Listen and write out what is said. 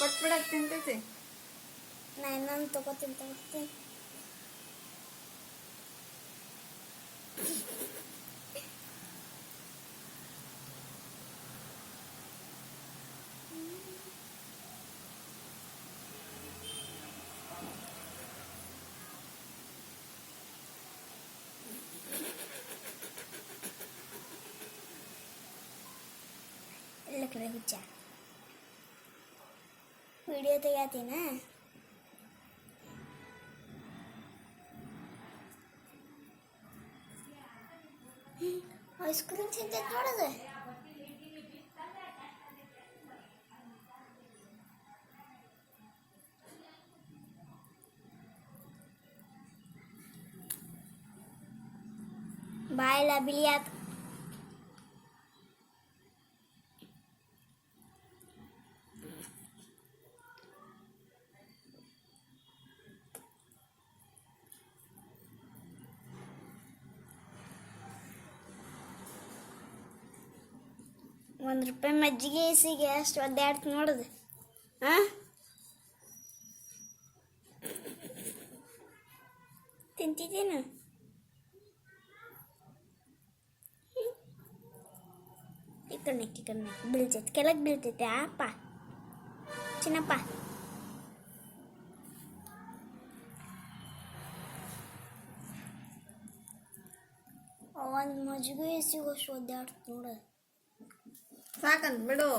ಪಟ್ ಪಡಕ್ ತಿಂತೈತಿ. ನಾ ಇನ್ನೊಂದು ತಗೋತೀನಿ. ಎಲ್ಲ ಕಡೆ ಹುಚ್ಚ ವಿಡಿಯೋ ತೆಗಿತೀನ. ಐಸ್ ಕ್ರೀಮ್ ತಿಂತೈತೆ ನೋಡೋದು. ಬಾಯೆಲ್ಲ ಬಿಳಿ ಆತು. ₹1 ಮಜ್ಜಿಗೆ ಸಿಗೆ ಅಷ್ಟು ಒದ್ದಾಡ್ತು ನೋಡುದು. ತಿಂತಿದ್ದೇನು? ಕಣ್ಣಕ್ಕೆ ಬೀಳ್ತೈತೆ, ಕೆಳಗೆ ಬೀಳ್ತೈತೆ. ಅಪ್ಪ ಚಿನ್ನಪ್ಪ ಒಂದು ಮಜ್ಜಿಗೆ ಸಿಗೋಷ್ಟು ಒದ್ದಾಡ್ತು ನೋಡು. ಸಾಕಂತ ಬಿಡು.